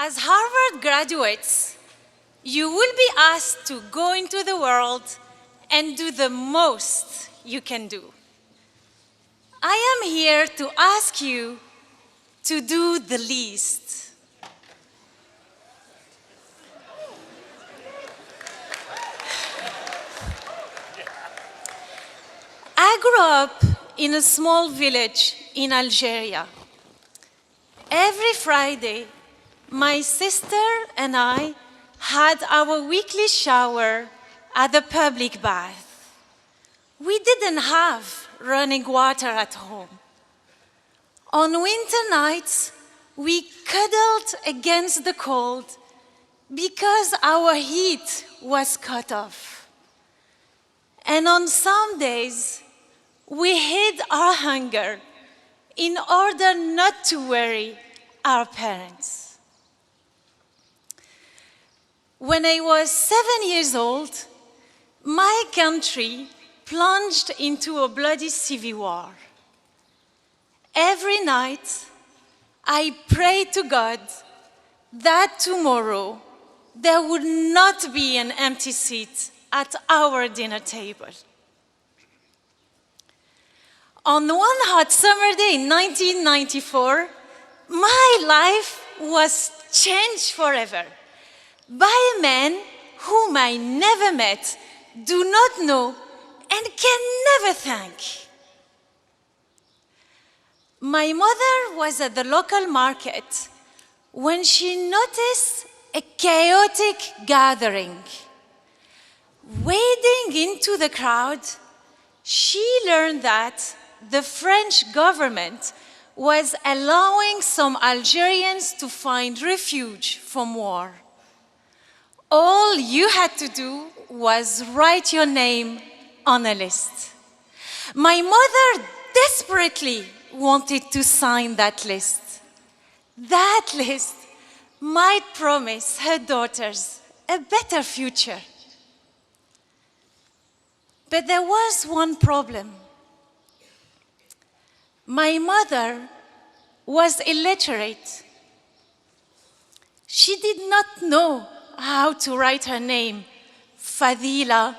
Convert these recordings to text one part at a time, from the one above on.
As Harvard graduates, you will be asked to go into the world and do the most you can do. I am here to ask you to do the least. I grew up in a small village in Algeria. Every Friday, my sister and I had our weekly shower at the public bath. We didn't have running water at home. On winter nights, we cuddled against the cold because our heat was cut off. And on some days, we hid our hunger in order not to worry our parents. When I was 7 years old, my country plunged into a bloody civil war. Every night, I prayed to God that tomorrow there would not be an empty seat at our dinner table. On one hot summer day in 1994, my life was changed forever by a man whom I never met, do not know, and can never thank. My mother was at the local market when she noticed a chaotic gathering. Wading into the crowd, she learned that the French government was allowing some Algerians to find refuge from war. All you had to do was write your name on a list. My mother desperately wanted to sign that list. That list might promise her daughters a better future. But there was one problem. My mother was illiterate. She did not know how to write her name, Fadila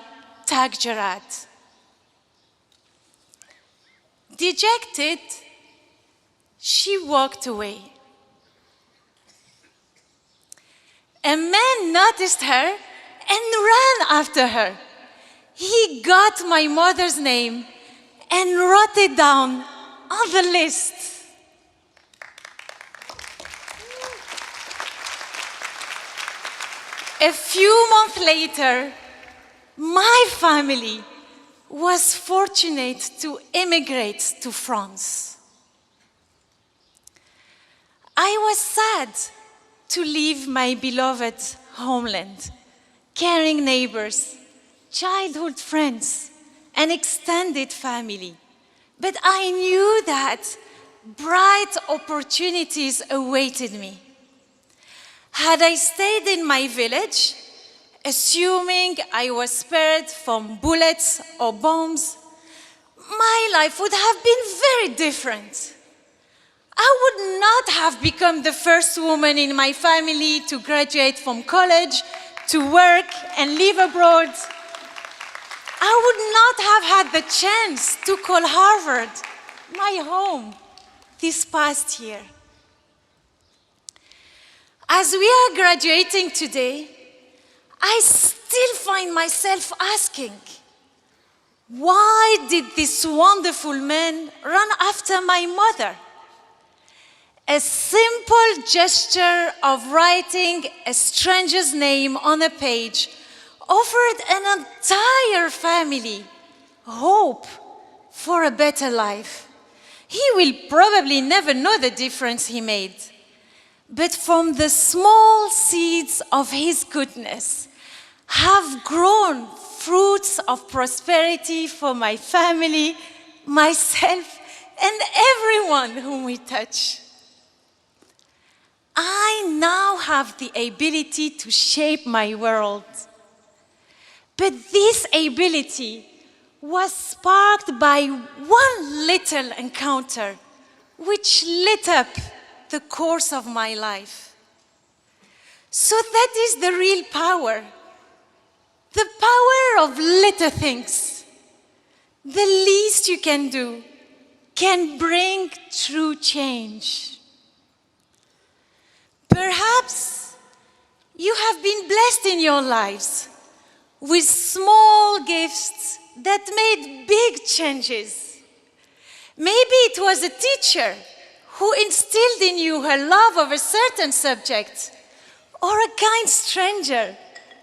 Tكجراد. Dejected, she walked away. A man noticed her and ran after her. He got my mother's name and wrote it down on the list. A few months later, my family was fortunate to immigrate to France. I was sad to leave my beloved homeland, caring neighbors, childhood friends, and extended family. But I knew that bright opportunities awaited me. Had I stayed in my village, assuming I was spared from bullets or bombs, my life would have been very different. I would not have become the first woman in my family to graduate from college, to work and live abroad. I would not have had the chance to call Harvard my home this past year. As we are graduating today, I still find myself asking, why did this wonderful man run after my mother? A simple gesture of writing a stranger's name on a page offered an entire family hope for a better life. He will probably never know the difference he made. But from the small seeds of his goodness have grown fruits of prosperity for my family, myself, and everyone whom we touch. I now have the ability to shape my world. But this ability was sparked by one little encounter which lit up the course of my life. So that is the real power. The power of little things. The least you can do can bring true change. Perhaps you have been blessed in your lives with small gifts that made big changes. Maybe it was a teacher who instilled in you her love of a certain subject, or a kind stranger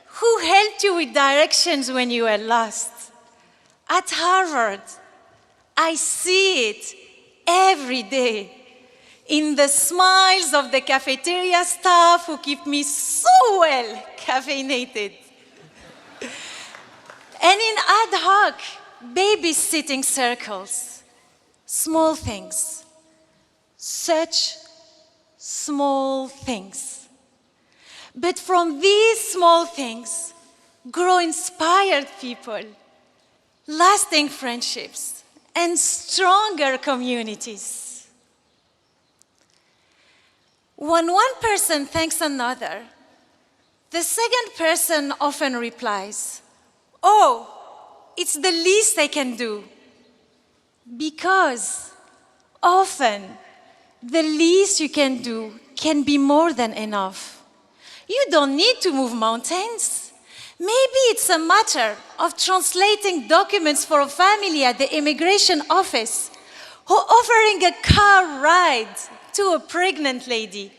who helped you with directions when you were lost. At Harvard, I see it every day in the smiles of the cafeteria staff who keep me so well caffeinated. And in ad hoc babysitting circles, small things, such small things. But from these small things grow inspired people, lasting friendships, and stronger communities. When one person thanks another, the second person often replies, "Oh, it's the least I can do." Because often, the least you can do can be more than enough. You don't need to move mountains. Maybe it's a matter of translating documents for a family at the immigration office, or offering a car ride to a pregnant lady.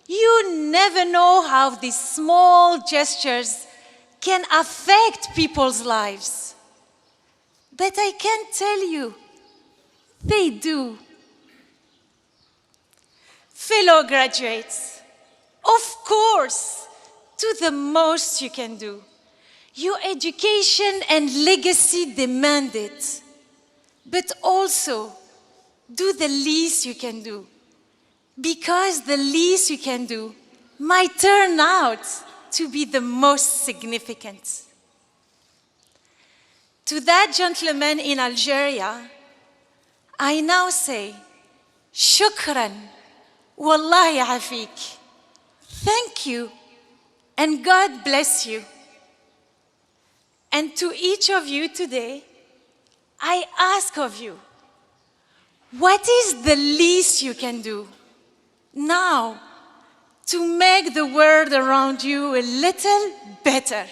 You never know how these small gestures can affect people's lives. But I can tell you, they do. Fellow graduates, of course, do the most you can do. Your education and legacy demand it. But also, do the least you can do. Because the least you can do might turn out to be the most significant. To that gentleman in Algeria, I now say, shukran, wallahi afik. Thank you, and God bless you. And to each of you today, I ask of you, what is the least you can do now to make the world around you a little better?